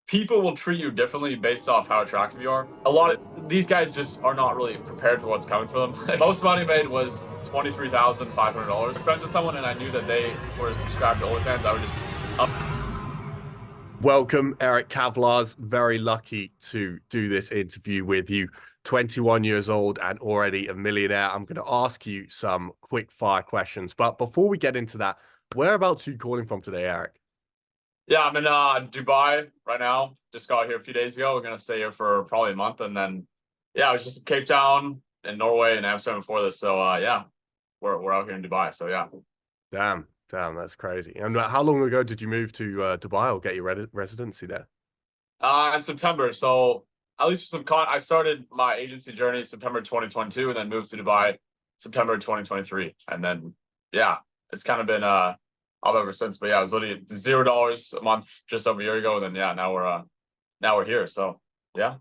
people will treat you differently based off how attractive you are. A lot of these guys just are not really prepared for what's coming for them. Most money made was $23,500. Friends with someone and I knew that they were subscribed to OnlyFans, I would just up. Welcome, Eric Kavelaars. Very lucky to do this interview with you. 21 years old and already a millionaire. I'm going to ask you some quick fire questions. But before we get into that, whereabouts are you calling from today, Eric? Yeah, I'm in Dubai right now. Just got here a few days ago. We're gonna stay here for probably a month, and then I was just in Cape Town and Norway and Amsterdam before this. So yeah, we're out here in Dubai. So yeah. Damn, that's crazy. And how long ago did you move to Dubai or get your residency there? In September. So at least for I started my agency journey September 2022, and then moved to Dubai September 2023, and then it's kind of been up ever since. But yeah, it was literally $0 a month just over a year ago. And then now we're here. So yeah.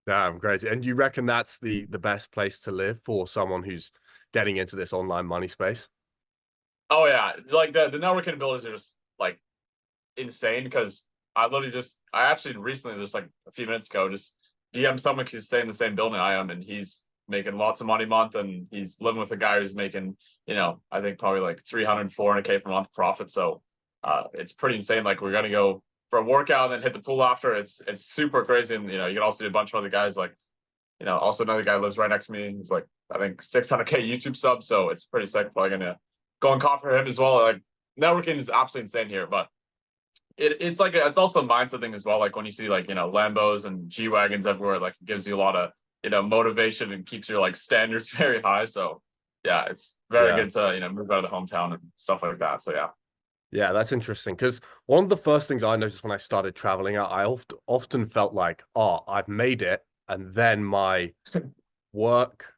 Damn, crazy. And you reckon that's the best place to live for someone who's getting into this online money space? Oh yeah, like the networking abilities are just like insane because I actually recently, just like a few minutes ago, just DM someone who's staying in the same building I am, and he's making lots of money a month, and he's living with a guy who's making, I think probably like 300, 400K per month profit. So it's pretty insane. Like we're gonna go for a workout and then hit the pool after. It's super crazy. And you can also do a bunch of other guys, like, also another guy lives right next to me. He's like, I think 600K YouTube subs. So it's pretty sick. Probably gonna go and cop for him as well. Like networking is absolutely insane here, but it's like it's also a mindset thing as well. Like when you see like Lambos and G wagons everywhere, like it gives you a lot of motivation and keeps your like standards very high. So yeah, it's very good to move out of the hometown and stuff like that. So Yeah, that's interesting because one of the first things I noticed when I started traveling out, I often felt like, oh, I've made it, and then my work,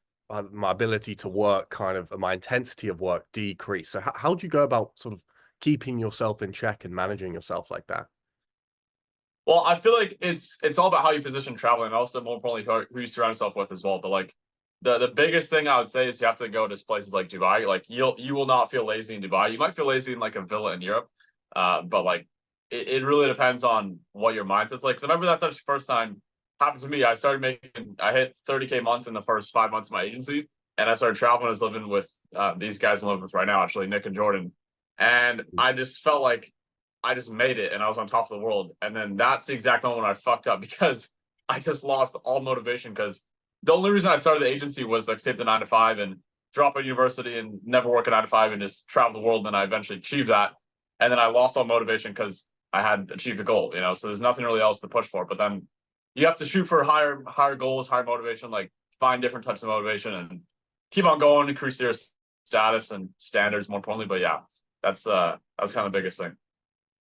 my ability to work, kind of my intensity of work decreased. So how do you go about sort of keeping yourself in check and managing yourself like that? well, I feel like it's all about how you position traveling, and also more importantly who you surround yourself with as well. But like the biggest thing I would say is you have to go to places like Dubai. Like you will not feel lazy in Dubai. You might feel lazy in like a villa in Europe, but like it really depends on what your mindset's like. Because I remember that's actually the first time happened to me. I hit 30K months in the first 5 months of my agency, and I started traveling. I was living with these guys I'm living with right now, actually, Nick and Jordan, and I just felt like I just made it and I was on top of the world. And then that's the exact moment when I fucked up because I just lost all motivation, because the only reason I started the agency was like save the 9 to 5 and drop out of university and never work a 9 to 5 and just travel the world. And I eventually achieved that. And then I lost all motivation because I had achieved a goal, so there's nothing really else to push for. But then you have to shoot for higher goals, higher motivation, like find different types of motivation and keep on going, increase your status and standards more importantly. But yeah, that's kind of the biggest thing.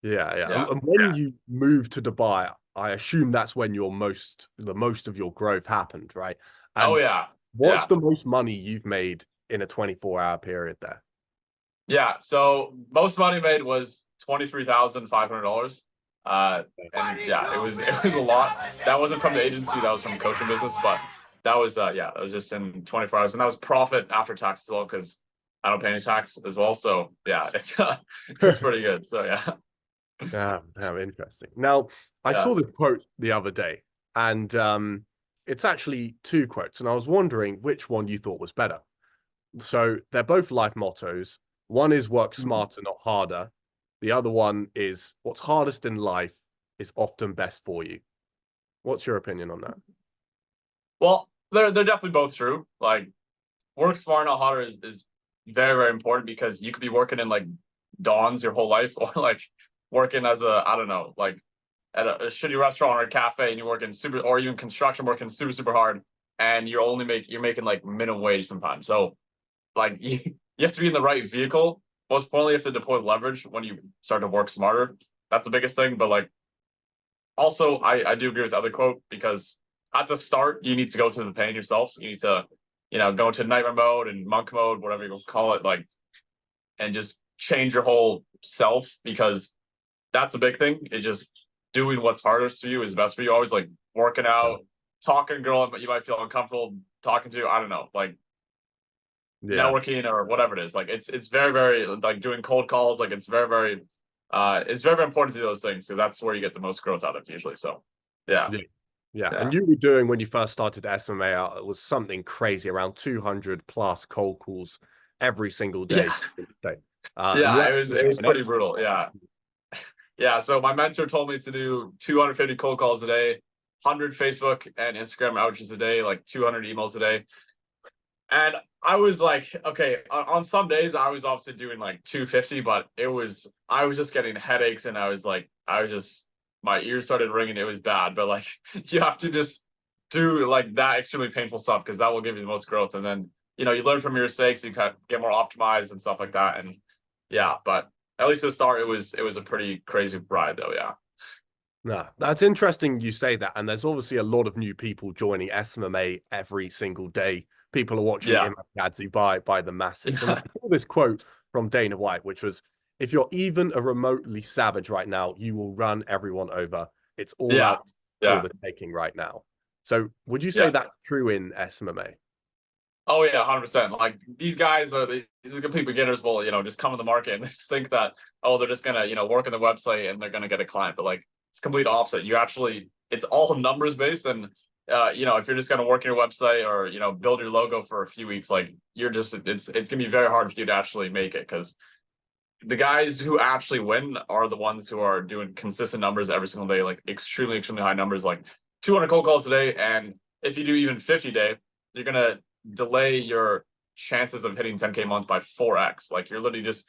Yeah. And when you moved to Dubai, I assume that's when the most of your growth happened, right? Oh And yeah. what's the most money you've made in a 24-hour period there? Yeah. So most money made was $23,500. And yeah, it was a lot. That wasn't from the agency, that was from coaching business, but that was that was just in 24 hours, and that was profit after tax as well, because I don't pay any tax as well. So yeah, it's pretty good. So yeah. How interesting. Now, I saw this quote the other day, and it's actually two quotes, and I was wondering which one you thought was better. So they're both life mottos. One is work smarter, not harder. The other one is what's hardest in life is often best for you. What's your opinion on that? Well, they're definitely both true. Like work smart, not harder is very, very important, because you could be working in like Dawn's your whole life, or like working as I don't know, like at a shitty restaurant or a cafe, and you're working or even construction, working super hard, and you're making like minimum wage sometimes. So like you have to be in the right vehicle. Most importantly, you have to deploy leverage when you start to work smarter. That's the biggest thing. But like also I do agree with the other quote, because at the start you need to go through the pain yourself. You need to, go into nightmare mode and monk mode, whatever you call it, like, and just change your whole self, because that's a big thing. It's just doing what's hardest for you is best for you. Always like working out, talking to a girl you might feel uncomfortable talking to, I don't know, like networking or whatever it is. Like it's very, very like doing cold calls. Like it's very, very it's very, very important to do those things because that's where you get the most growth out of usually. So yeah. Yeah. And you were doing, when you first started SMMA out, it was something crazy, around 200 plus cold calls every single day. Yeah. And you Yeah, it was actually, pretty brutal. Yeah. Yeah. So my mentor told me to do 250 cold calls a day, 100 Facebook and Instagram outreaches a day, like 200 emails a day. And I was like, okay, on some days I was obviously doing like 250, but I was just getting headaches and my ears started ringing. It was bad, but like you have to just do like that extremely painful stuff because that will give you the most growth. And then, you know, you learn from your mistakes, you kind of get more optimized and stuff like that. And yeah, but at least at the start, it was a pretty crazy ride though. Yeah. no, that's interesting you say that. And there's obviously a lot of new people joining SMMA every single day. People are watching Yeah. Imagadzi by the masses. And I saw this quote from Dana White, which was, if you're even a remotely savage right now, you will run everyone over. It's all Yeah. out Yeah. for the taking right now. So would you say Yeah. that's true in SMMA? Oh yeah, 100%. Like these guys are these are complete beginners will, you know, just come in the market and just think that, oh, they're just gonna, you know, work on the website and they're gonna get a client. But like it's complete opposite. You actually it's all numbers based and you know, if you're just gonna work on your website or, you know, build your logo for a few weeks, like you're just it's gonna be very hard for you to actually make it because the guys who actually win are the ones who are doing consistent numbers every single day, like extremely, extremely high numbers, like 200 cold calls a day. And if you do even 50 a day, you're gonna delay your chances of hitting 10K a month by 4x. Like you're literally just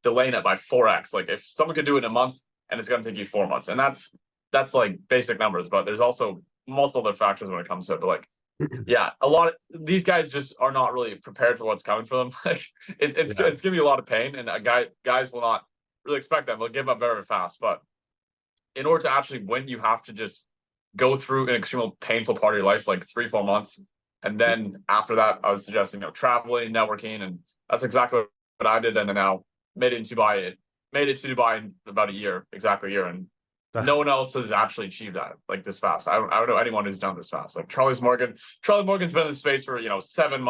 delaying it by 4x. Like if someone could do it in a month and it's gonna take you 4 months. And that's like basic numbers, but there's also multiple other factors when it comes to it. But like yeah, a lot of these guys just are not really prepared for what's coming for them. Like it's giving you a lot of pain, and guys will not really expect that. They'll give up very, very fast. But in order to actually win, you have to just go through an extremely painful part of your life, like 3-4 months, and then after that, I was suggesting, you know, traveling, networking, and that's exactly what I did. And then now made it to Dubai in about exactly a year, and no one else has actually achieved that like this fast. I don't know anyone who's done this fast. Like Charlie Morgan's been in the space for, you know, 7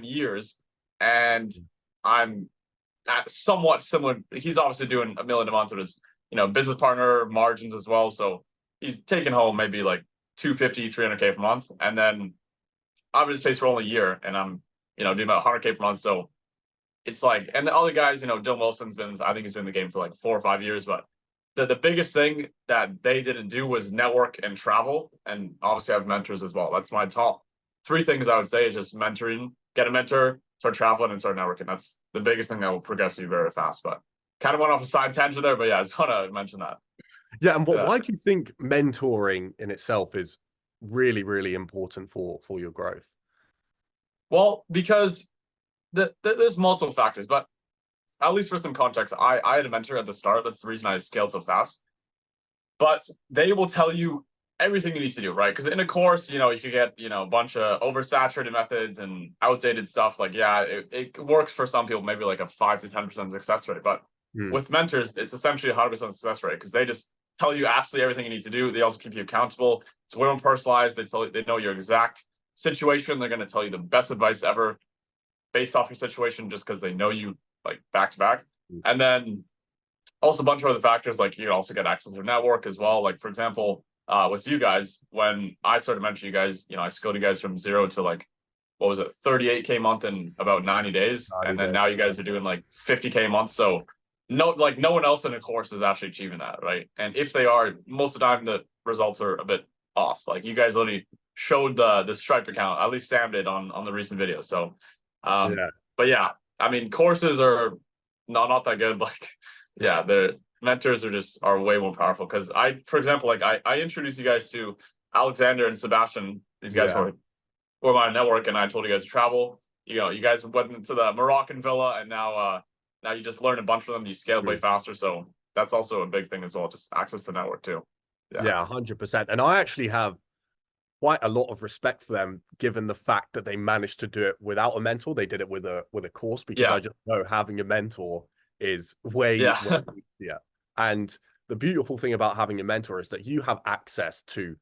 years, and I'm at somewhat similar. He's obviously doing $1 million a month with his, you know, business partner margins as well. So he's taking home maybe like 250, 300K per month. And then I'm in the space for only a year and I'm, you know, doing about 100K per month. So it's like, and the other guys, you know, Dylan Wilson's I think he's been in the game for like 4 or 5 years, but the biggest thing that they didn't do was network and travel. And obviously I have mentors as well. That's my top 3 things I would say is just mentoring, get a mentor, start traveling and start networking. That's the biggest thing that will progress you very fast. But kind of went off a side tangent there, but yeah, I just want to mention that. Yeah. And why do you think mentoring in itself is really, really important for your growth? Well, because there's multiple factors, but at least for some context, I had a mentor at the start. That's the reason I scaled so fast. But they will tell you everything you need to do, right? Because in a course, you know, you could get, you know, a bunch of oversaturated methods and outdated stuff. Like, yeah, it works for some people, maybe like a 5 to 10% success rate. But with mentors, it's essentially 100% success rate because they just tell you absolutely everything you need to do. They also keep you accountable. It's way more personalized. They know your exact situation. They're going to tell you the best advice ever based off your situation just because they know you like back to back. And then also a bunch of other factors, like you also get access to your network as well. Like for example, with you guys, when I started mentoring you guys, you know, I scaled you guys from 0 to like, what was it, 38K a month in about 90 days. And then now you guys are doing like 50K a month. So no one else in the course is actually achieving that, right? And if they are, most of the time the results are a bit off. Like you guys literally showed the Stripe account, at least Sam did on the recent video. So but yeah, I mean, courses are not that good. Like, yeah, the mentors are way more powerful. Because for example, like I introduced you guys to Alexander and Sebastian. These guys were my network, and I told you guys to travel. You know, you guys went into the Moroccan villa, and now you just learned a bunch from them. You scaled way faster, so that's also a big thing as well. Just access to network too. Yeah, 100%. And I actually have quite a lot of respect for them, given the fact that they managed to do it without a mentor. They did it with a course, because I just know having a mentor is way easier. And the beautiful thing about having a mentor is that you have access to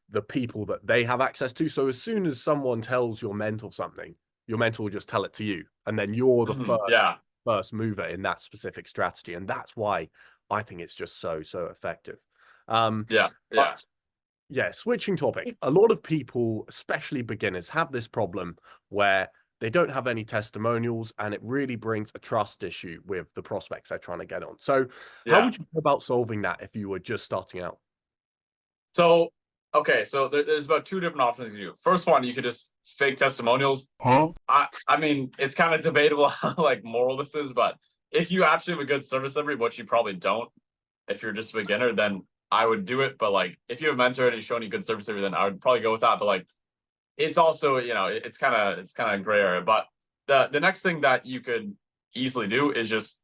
the people that they have access to. So as soon as someone tells your mentor something, your mentor will just tell it to you, and then you're the first mover in that specific strategy. And that's why I think it's just so effective. Yeah, yeah. But yeah, switching topic. A lot of people, especially beginners, have this problem where they don't have any testimonials, and it really brings a trust issue with the prospects they're trying to get on. So how Yeah. would you go about solving that if you were just starting out? So, okay, so there's about two different options you do. First one, you could just fake testimonials. Huh? I mean, it's kind of debatable how like moral this is, but if you actually have a good service delivery, which you probably don't, if you're just a beginner, then I would do it. But like, if you have a mentor and he's showing you good service delivery, then I would probably go with that. But like, it's also, it's kind of gray area. But the next thing that you could easily do is just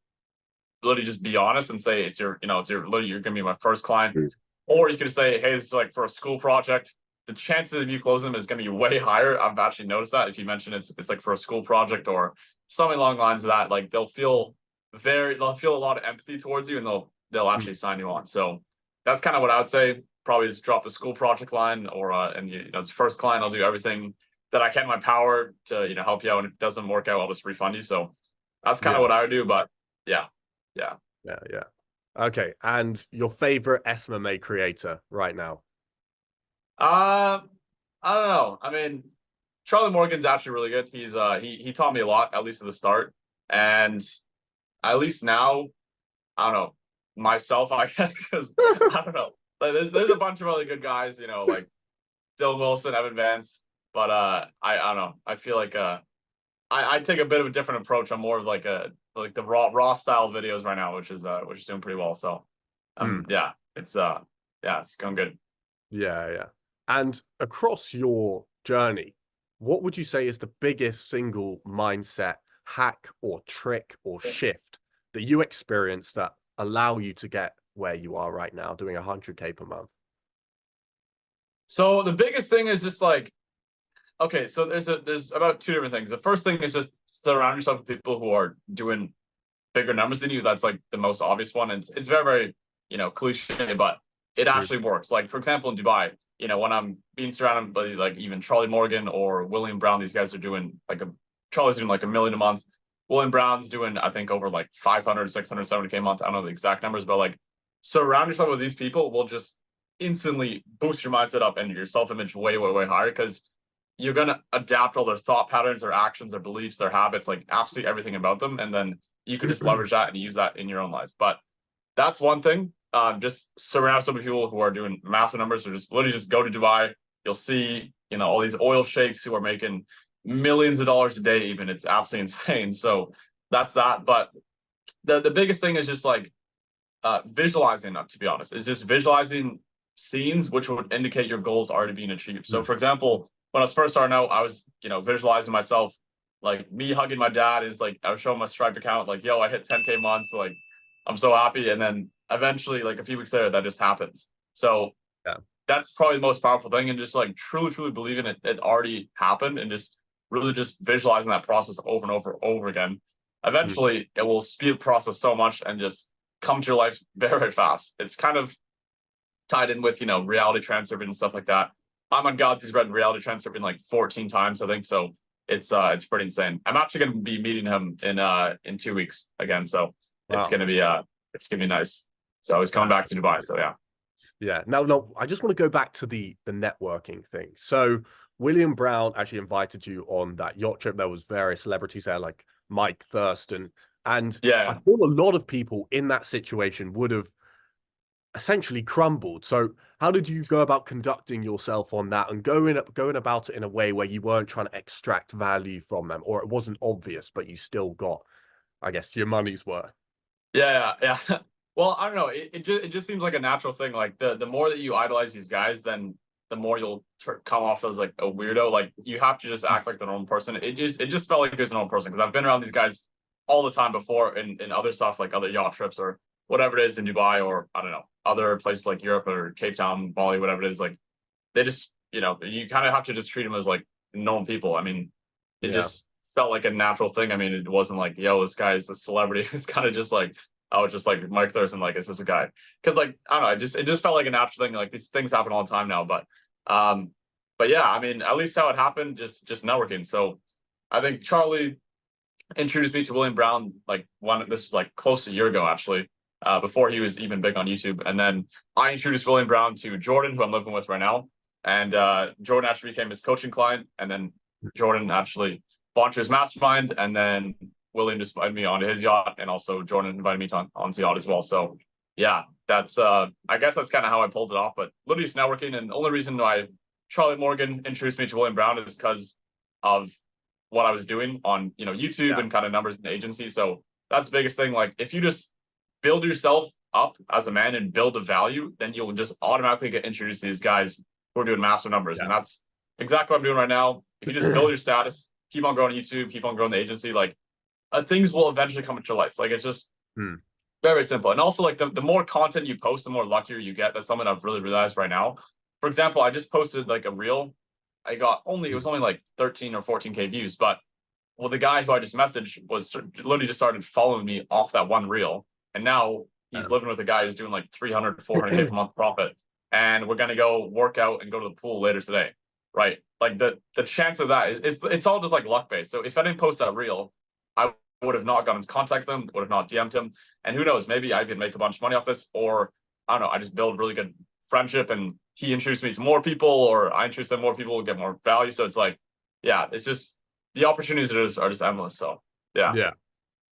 literally just be honest and say literally you're gonna be my first client. Or you could say, hey, this is like for a school project. The chances of you closing them is going to be way higher. I've actually noticed that if you mention it's like for a school project or something along the lines of that, like they'll feel a lot of empathy towards you, and they'll actually sign you on. So that's kind of what I would say. Probably just drop the school project line, or and it's first client. I'll do everything that I can in my power to help you out. And if it doesn't work out, I'll just refund you. So that's kind of what I would do. But yeah. Yeah. Okay, and your favorite SMMA creator right now? I don't know. I mean, Charlie Morgan's actually really good. He taught me a lot, at least at the start, and at least now, I don't know myself, I guess, because I don't know. Like, there's a bunch of really good guys, like Dylan Wilson, Evan Vance, but I don't know. I feel like I take a bit of a different approach. I'm more of like the raw style videos right now, which is doing pretty well. So yeah, it's going good. Yeah. And across your journey, what would you say is the biggest single mindset hack or trick or shift that you experienced that allow you to get where you are right now, doing 100K per month? So the biggest thing is just like, okay, so there's about two different things. The first thing is just surround yourself with people who are doing bigger numbers than you. That's like the most obvious one. And it's very, very, cliche, but it actually works. Like, for example, in Dubai, when I'm being surrounded by like even Charlie Morgan or William Brown, these guys are doing Charlie's doing like $1 million a month. William Brown's doing, I think, over like 500, 670K a month. I don't know the exact numbers, but like surround yourself with these people will just instantly boost your mindset up and your self-image way, way, way higher, because you're going to adapt all their thought patterns, their actions, their beliefs, their habits, like absolutely everything about them. And then you could just leverage that and use that in your own life. But that's one thing. Just surround yourself with people who are doing massive numbers, or just literally just go to Dubai. You'll see, all these oil sheikhs who are making millions of dollars a day, even. It's absolutely insane. So that's that. But the biggest thing is just like visualizing, to be honest, is just visualizing scenes which would indicate your goals are already being achieved. So for example, when I was first starting out, I was, visualizing myself like me hugging my dad. Is like I was showing my Stripe account, like, yo, I hit 10K a month, like I'm so happy. And then eventually, like a few weeks later, that just happens. So that's probably the most powerful thing. And just like truly believing it already happened, and just really just visualizing that process over and over again. Eventually, it will speed the process so much and just come to your life very, very fast. It's kind of tied in with, reality transfer and stuff like that. I'm on God's, he's read reality transfer like 14 times, I think. So it's pretty insane. I'm actually going to be meeting him in 2 weeks again. So it's going to be nice. So he's coming back to Dubai. So yeah. Yeah. No, I just want to go back to the networking thing. So William Brown actually invited you on that yacht trip. There was various celebrities there, like Mike Thurston. And I thought a lot of people in that situation would have essentially crumbled. So how did you go about conducting yourself on that and going about it in a way where you weren't trying to extract value from them, or it wasn't obvious, but you still got, I guess, your money's worth? Yeah. Well, I don't know. It just seems like a natural thing. Like the more that you idolize these guys, then the more you'll come off as like a weirdo. Like you have to just act like the normal person. It just felt like it was a normal person, because I've been around these guys all the time before in other stuff, like other yacht trips or whatever it is in Dubai, or I don't know, other places like Europe or Cape Town, Bali, whatever it is. Like they just, you kind of have to just treat them as like normal people. I mean, it just felt like a natural thing. I mean, it wasn't like, yo, this guy's a celebrity. It's kind of just like, I was just like Mike Thurston, like it's just a guy. Because like I don't know, it just felt like a natural thing. Like these things happen all the time now. But yeah, I mean, at least how it happened, just networking. So I think Charlie introduced me to William Brown like this was like close to a year ago actually. before he was even big on YouTube. And then I introduced William Brown to Jordan, who I'm living with right now. And Jordan actually became his coaching client. And then Jordan actually bought into his mastermind. And then William just invited me onto his yacht. And also Jordan invited me onto the yacht as well. So yeah, that's I guess that's kind of how I pulled it off. But literally just networking. And the only reason why Charlie Morgan introduced me to William Brown is because of what I was doing on, YouTube and kind of numbers in the agency. So that's the biggest thing. Like if you just build yourself up as a man and build a value, then you'll just automatically get introduced to these guys who are doing massive numbers. And that's exactly what I'm doing right now. If you just build your status, keep on growing YouTube, keep on growing the agency, like things will eventually come into your life. Like it's just very, very simple. And also like the more content you post, the more luckier you get. That's something I've really realized right now. For example, I just posted like a reel. It was only like 13 or 14K views, but the guy who I just messaged was literally just started following me off that one reel. And now he's living with a guy who's doing like 300, 400K per month profit. And we're going to go work out and go to the pool later today. Right. Like the chance of that is it's all just like luck based. So if I didn't post that reel, I would have not gotten to contact them, would have not DM'd him. And who knows, maybe I could make a bunch of money off this, or I don't know, I just build really good friendship and he introduced me to more people, or I introduce them more people, get more value. So it's like, yeah, it's just the opportunities are just endless. So yeah.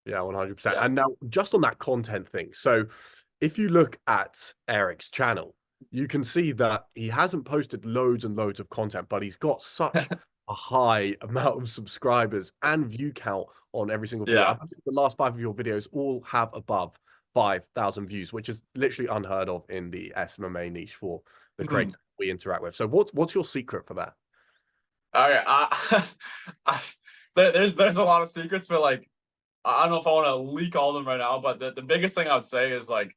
Yeah, 100%. And now just on that content thing. So if you look at Eric's channel, you can see that he hasn't posted loads and loads of content, but he's got such a high amount of subscribers and view count on every single video. I think the last 5 of your videos all have above 5,000 views, which is literally unheard of in the SMMA niche for the creators we interact with. So what's your secret for that? All right. There's a lot of secrets, but like, I don't know if I want to leak all of them right now, but the biggest thing I would say is like,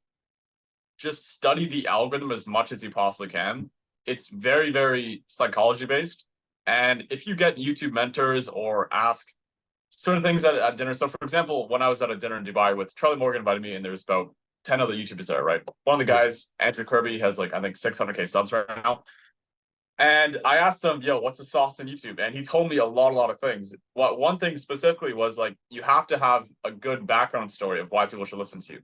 just study the algorithm as much as you possibly can. It's very, very psychology based. And if you get YouTube mentors or ask certain things at dinner. So for example, when I was at a dinner in Dubai with Charlie Morgan invited me, and there was about 10 other YouTubers there, right? One of the guys, Andrew Kirby, has like, I think 600K subs right now. And I asked him, yo, what's the sauce in YouTube? And he told me a lot of things. One thing specifically was like, you have to have a good background story of why people should listen to you.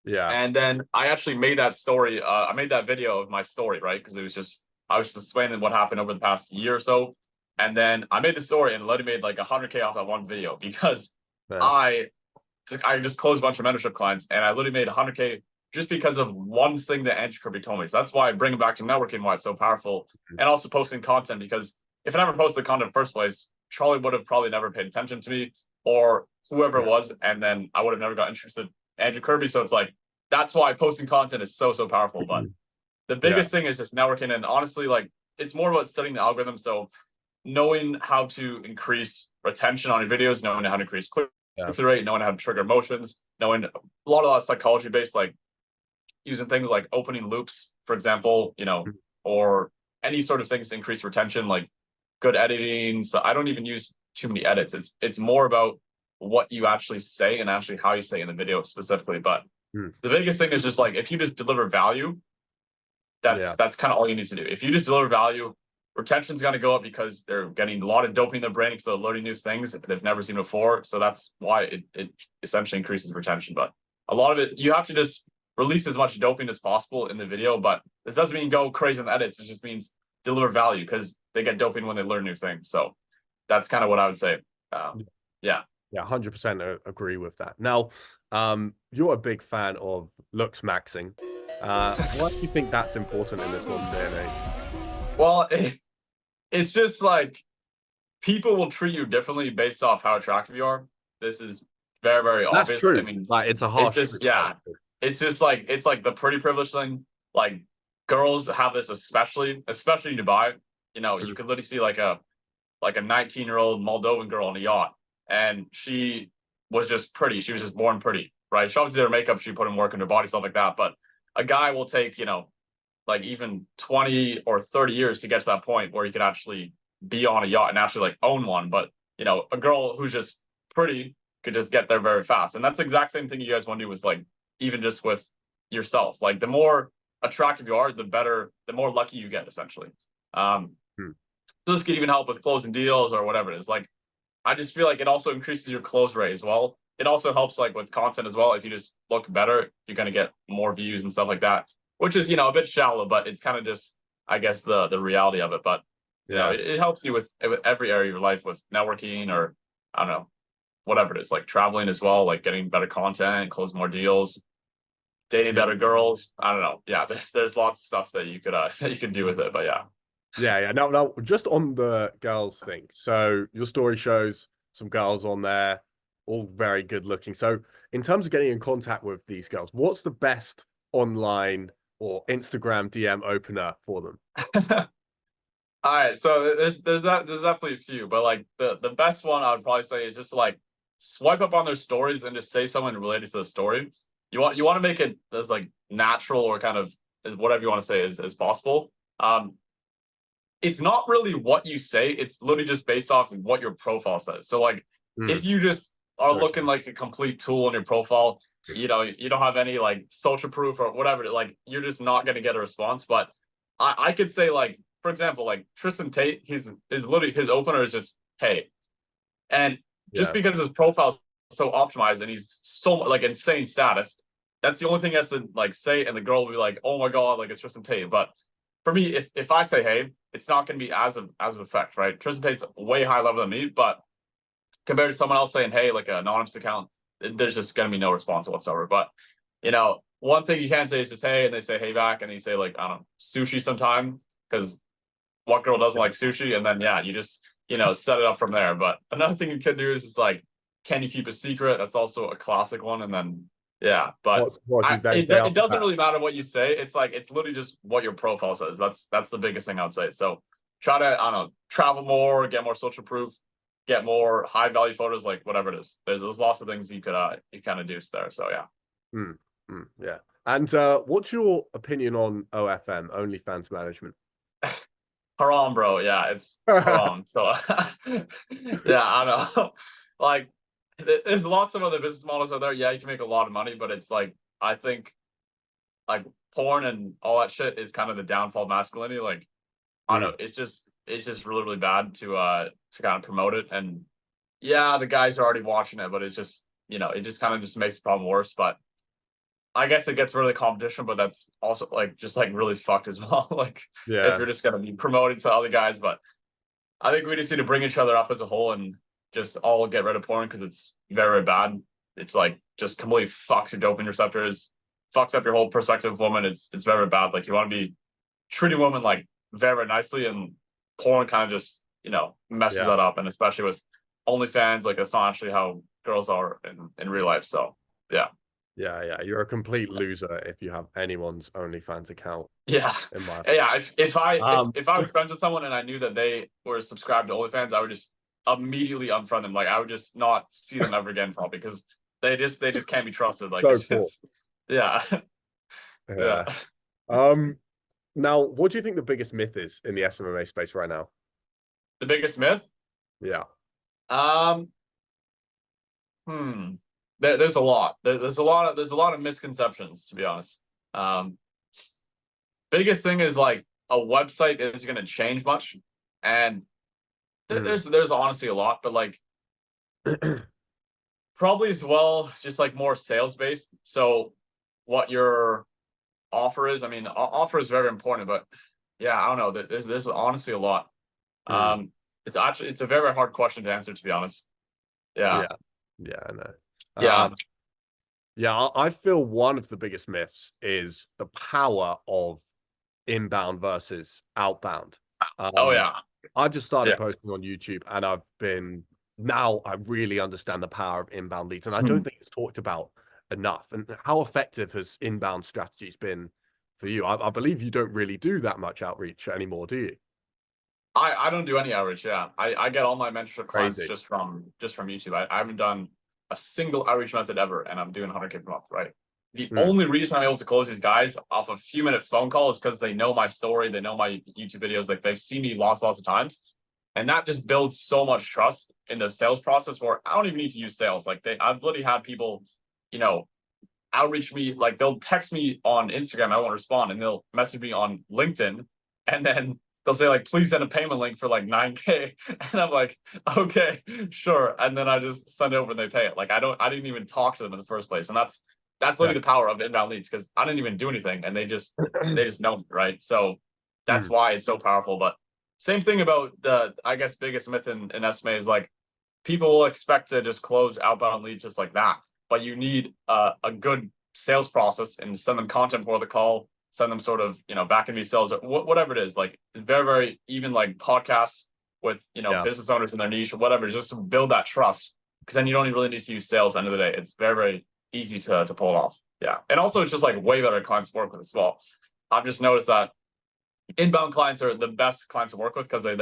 Yeah. And then I actually made that story. I made that video of my story, right? Because I was just explaining what happened over the past year or so. And then I made the story and literally made like 100K off that one video because I just closed a bunch of mentorship clients and I literally made 100K just because of one thing that Andrew Kirby told me. So that's why I bring it back to networking, why it's so powerful, and also posting content, because if I never posted the content in the first place, Charlie would have probably never paid attention to me or whoever it was, and then I would have never got interested in Andrew Kirby. So it's like, that's why posting content is so powerful. But the biggest thing is just networking, and honestly, like, it's more about studying the algorithm. So knowing how to increase retention on your videos, knowing how to increase click-through rate, knowing how to trigger emotions, knowing a lot of psychology based, like using things like opening loops, for example, or any sort of things to increase retention, like good editing. So I don't even use too many edits. It's more about what you actually say and actually how you say in the video specifically. But the biggest thing is just like, if you just deliver value, that's kind of all you need to do. If you just deliver value, retention's going to go up because they're getting a lot of dopamine in their brain because they're learning new things that they've never seen before. So that's why it essentially increases retention. But a lot of it, you have to just release as much dopamine as possible in the video. But this doesn't mean go crazy in the edits. It just means deliver value because they get dopamine when they learn new things. So that's kind of what I would say. Yeah, 100% agree with that. Now, you're a big fan of Looksmaxxing. Why do you think that's important in this modern day and age? Well, it's just like people will treat you differently based off how attractive you are. This is very, very obvious. That's true. I mean, like, it's a harsh. It's just like the pretty privilege thing. Like girls have this, especially in Dubai. You could literally see like a 19-year-old Moldovan girl on a yacht, and she was just pretty. She was just born pretty, right? She obviously did her makeup, she put in work in her body, stuff like that. But a guy will take, like even 20 or 30 years to get to that point where he could actually be on a yacht and actually like own one. But, a girl who's just pretty could just get there very fast. And that's the exact same thing you guys want to do with like, even just with yourself. Like the more attractive you are, the better, the more lucky you get essentially. So this could even help with closing deals or whatever it is. Like, I just feel like it also increases your close rate as well. it also helps like with content as well. If you just look better, you're gonna get more views and stuff like that, which is, a bit shallow, but it's kind of just, I guess, the reality of it. But it helps you with every area of your life, with networking, or I don't know, whatever it is, like traveling as well, like getting better content, close more deals, dating better girls. I don't know. Yeah, there's lots of stuff that you could that you could do with it. But yeah. Yeah. Now, just on the girls thing. So your story shows some girls on there, all very good looking. So in terms of getting in contact with these girls, what's the best online or Instagram DM opener for them? All right, so there's definitely a few, but like the best one I would probably say is just to, like, swipe up on their stories and just say something related to the story. You want to make it as like natural, or kind of whatever you want to say as possible. It's not really what you say; it's literally just based off of what your profile says. So like, if you just are looking like a complete tool on your profile, you don't have any like social proof or whatever, like you're just not going to get a response. But I could say, like, for example, like Tristan Tate, his literally his opener is just hey, and just because his profile is so optimized and he's so like insane status, that's the only thing he has to like say, and the girl will be like, oh my god, like it's Tristan Tate. But for me, if I say hey, it's not going to be as of effect, right? Tristan Tate's way higher level than me, but compared to someone else saying hey, like an anonymous account, there's just going to be no response whatsoever. But one thing you can say is just hey, and they say hey back, and you say, like, I don't know, sushi sometime, because what girl doesn't like sushi? And then you just set it up from there. But another thing you could do is just like, can you keep a secret? That's also a classic one. And then but it doesn't really matter what you say. It's like, it's literally just what your profile says. That's the biggest thing I would say. So try to, I don't know, travel more, get more social proof, get more high value photos, like whatever it is. There's lots of things you could you kind of do there. So yeah. Yeah. And what's your opinion on OFM, OnlyFans management? Haram, bro. Yeah, it's haram. So yeah, I don't know. Like, there's lots of other business models out there. Yeah, you can make a lot of money, but it's like, I think like porn and all that shit is kind of the downfall of masculinity. Like, I don't know, it's just really, really bad to kind of promote it. And yeah, the guys are already watching it, but it's just, it just kind of just makes the problem worse. But I guess it gets rid of the competition, but that's also like just like really fucked as well. Like, if you're just gonna be promoting to other guys. But I think we just need to bring each other up as a whole and just all get rid of porn, because it's very, very bad. It's like just completely fucks your dopamine receptors, fucks up your whole perspective of women. It's very, very bad. Like, you want to be treating women like very, very nicely, and porn kind of just messes that up. And especially with OnlyFans, like, that's not actually how girls are in real life. So yeah. Yeah, you're a complete loser if you have anyone's OnlyFans account. Yeah, if I was friends with someone and I knew that they were subscribed to OnlyFans, I would just immediately unfriend them. Like, I would just not see them ever again, probably, because they just can't be trusted. Like, it's just, yeah. Now, what do you think the biggest myth is in the SMMA space right now? The biggest myth? Yeah. There's a lot. There's a lot of misconceptions, to be honest. Biggest thing is, like, a website isn't going to change much, and there's honestly a lot, but like probably as well, just like more sales based. So what your offer is, I mean, offer is very important, but yeah, I don't know. There's honestly a lot. It's a very hard question to answer, to be honest. Yeah, I know. I feel one of the biggest myths is the power of inbound versus outbound. I've just started posting on YouTube, and now I really understand the power of inbound leads, and I don't think it's talked about enough. And how effective has inbound strategies been for you? I believe you don't really do that much outreach anymore, do you? I don't do any outreach. Yeah, I get all my mentorship clients just from YouTube. I haven't done a single outreach method ever, and I'm doing 100K per month, right? The only reason I'm able to close these guys off a few minute phone call is because they know my story, they know my YouTube videos, like, they've seen me lots of times, and that just builds so much trust in the sales process, where I don't even need to use sales. Like, I've literally had people, outreach me, like, they'll text me on Instagram, I won't respond, and they'll message me on LinkedIn, and then they'll say like, please send a payment link for like 9K. And I'm like, okay, sure. And then I just send it over and they pay it. Like I didn't even talk to them in the first place. And that's Yeah. literally the power of inbound leads, because I didn't even do anything and they just know me, right? So that's Mm. why it's so powerful. But same thing about the, I guess, biggest myth in SMA is like, people will expect to just close outbound leads just like that. But you need a good sales process and send them content for the call, send them sort of, back in these sales or whatever it is, like very, very, even like podcasts with, Yeah. business owners in their niche or whatever, just to build that trust. Because then you don't really need to use sales at the end of the day. It's very, very easy to pull it off. Yeah. And also it's just like way better clients to work with as well. I've just noticed that inbound clients are the best clients to work with because they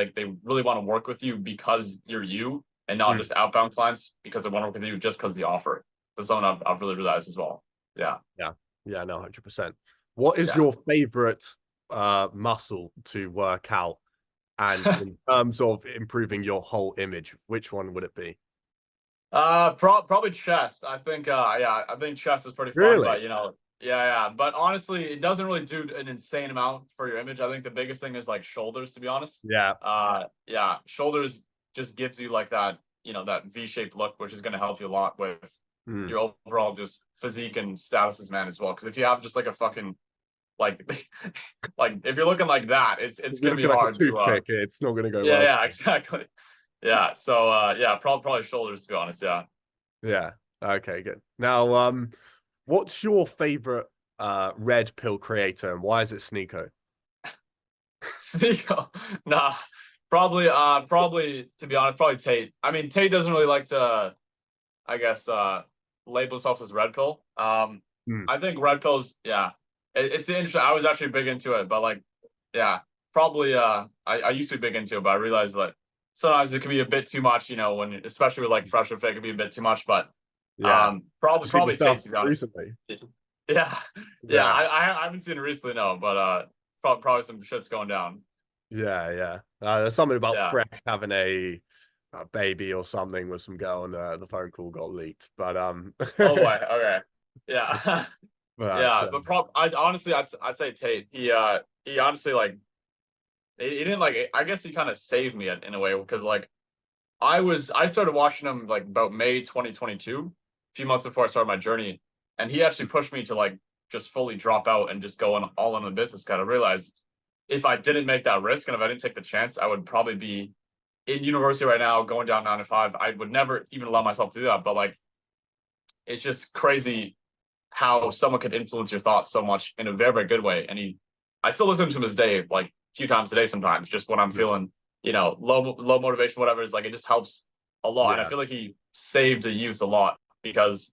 really want to work with you because you're you, and not just outbound clients because they want to work with you just because the offer. That's something I've really realized as well. Yeah. Yeah, no, 100%. What is your favorite muscle to work out? And in terms of improving your whole image, which one would it be? Probably chest. I think I think chest is pretty fun, Really? but yeah. But honestly, it doesn't really do an insane amount for your image. I think the biggest thing is like shoulders, to be honest. Yeah. Yeah, shoulders just gives you like that, that V-shaped look, which is going to help you a lot with your overall just physique and status as man as well. Because if you have just like a fucking like like if you're looking like that, it's going to be Looking like a hard to toothpick, it's not going to go well. yeah, exactly. Yeah, so yeah, probably shoulders, to be honest. Yeah. Yeah. Okay, good. Now, what's your favorite red pill creator and why is it Sneeko? Sneeko. Nah, probably to be honest, probably Tate. I mean, Tate doesn't really like to, I guess, label himself as red pill. I think red pills, yeah, it's interesting. I was actually big into it, but like, yeah, probably. I used to be big into it, but I realized that sometimes it can be a bit too much. When especially with like fresh and fit, it can be a bit too much. But Yeah. probably Tate, to be honest. Recently. Yeah, Yeah. I haven't seen it recently, no, but probably some shit's going down. Yeah. There's something about Yeah. Fresh having a baby or something with some girl, and the phone call got leaked. But Oh boy. Okay. Yeah. but Yeah. But I honestly, I'd say Tate. He honestly like he didn't like. I guess he kind of saved me in a way because like I started watching him like about May 2022, a few months before I started my journey, and he actually pushed me to like just fully drop out and just go all in the business. Kind of realized if I didn't make that risk and if I didn't take the chance, I would probably be in university right now, going down 9 to 5. I would never even allow myself to do that. But like, it's just crazy how someone could influence your thoughts so much in a very, very good way. And I still listen to him this day, like a few times a day sometimes, just when I'm feeling, low motivation, whatever. It's like, it just helps a lot. And I feel like he saved the youth a lot because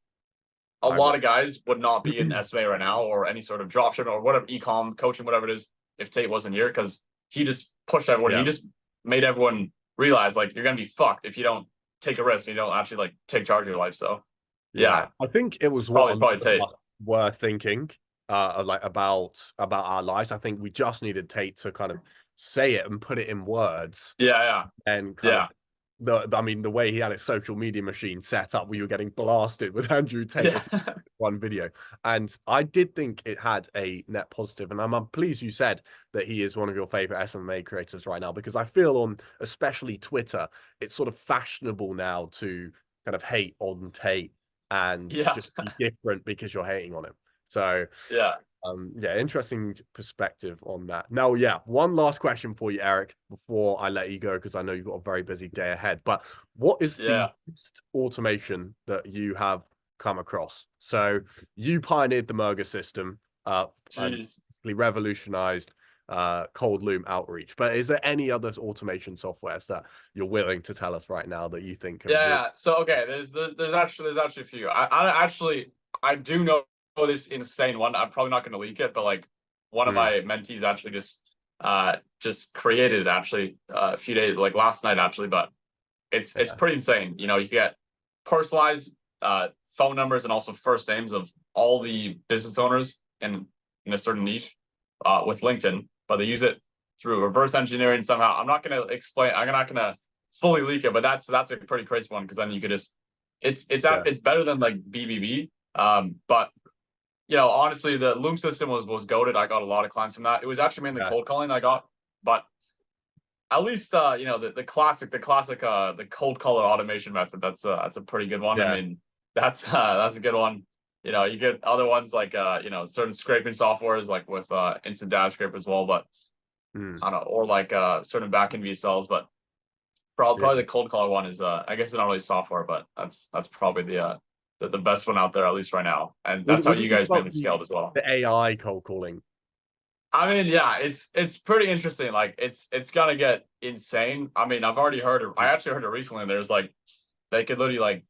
a lot of guys would not be in SMA right now or any sort of dropship or whatever, e-com coaching, whatever it is, if Tate wasn't here, because he just pushed everyone. He just made everyone realize like you're gonna be fucked if you don't take a risk and you don't actually like take charge of your life. So yeah, I think it was probably Tate. Were thinking like about our lives. I think we just needed Tate to kind of say it and put it in words. Yeah. And kind of the way he had his social media machine set up, we were getting blasted with Andrew Tate one video. And I did think it had a net positive. And I'm pleased you said that he is one of your favorite SMA creators right now, because I feel on especially Twitter, it's sort of fashionable now to kind of hate on Tate and just be different because you're hating on him. So yeah, interesting perspective on that. Now, one last question for you, Eric, before I let you go, because I know you've got a very busy day ahead. But what is the best automation that you have come across? So you pioneered the Merger system, and basically revolutionized cold loom outreach. But is there any other automation softwares that you're willing to tell us right now that you think yeah. So okay, there's actually a few. I do know this insane one. I'm probably not going to leak it, but like one of my mentees actually just created it actually a few days, like last night actually. But it's pretty insane. You get personalized phone numbers and also first names of all the business owners in a certain niche with LinkedIn, but they use it through reverse engineering somehow. I'm not going to explain. I'm not going to fully leak it, but that's a pretty crazy one, because then you could just it's better than like BBB. But honestly, the Loom system was goated. I got a lot of clients from that. It was actually mainly cold calling I got, but at least you know, the classic the cold caller automation method. That's a pretty good one. I Yeah. mean, that's a good one. You know, you get other ones like you know, certain scraping softwares like with instant data scrape as well, but I don't know, or like certain backend VSLs, but probably the cold caller one is I guess it's not really software, but that's probably the best one out there, at least right now. And that's how What do you you think guys about mainly scaled as well. the AI cold calling? I mean, yeah, it's pretty interesting. Like it's gonna get insane. I mean, I've already heard it. I actually heard it recently. There's like they could literally like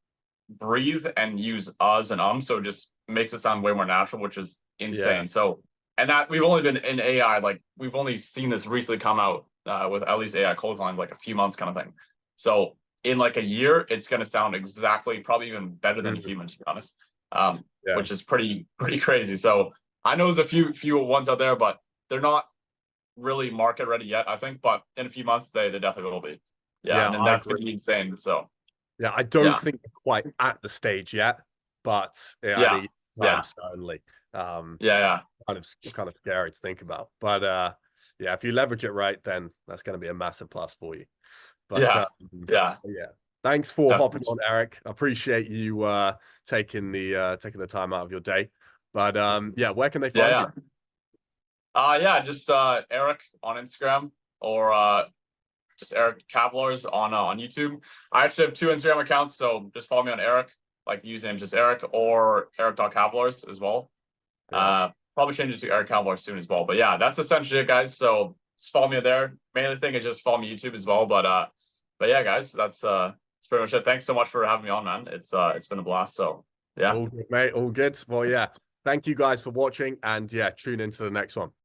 breathe and use uhs and so it just makes it sound way more natural, which is insane. Yeah. So, and that we've only been in AI, like we've only seen this recently come out with at least AI cold calling, like a few months kind of thing. So in like a year, it's gonna sound exactly, probably even better than a human, to be honest. Yeah. Which is pretty crazy. So I know there's a few ones out there, but they're not really market ready yet, I think. But in a few months, they definitely will be. Yeah, Yeah, and then I that's agree. gonna be insane. So Yeah, I don't yeah, think we're quite at the stage yet, but yeah, yeah, the yeah, time certainly. yeah, yeah. Kind of scary to think about. But yeah, if you leverage it right, then that's going to be a massive plus for you. But Yeah, yeah, yeah, thanks for hopping definitely. on, Eric. I appreciate you taking the time out of your day. But yeah, where can they Yeah, find you? yeah. Yeah, just Eric on Instagram or just Eric Kavelaars on YouTube. I actually have two Instagram accounts, so just follow me on Eric, like the username just Eric or Eric.Kavelaars as well. Yeah. Probably change it to Eric Kavelaars soon as well. But yeah, that's essentially it, guys. So just follow me there. Mainly thing is just follow me YouTube as well. But yeah, guys, that's pretty much it. Thanks so much for having me on, man. It's been a blast. So yeah. All good, mate. All good. Well, yeah. Thank you guys for watching, and yeah, tune into the next one.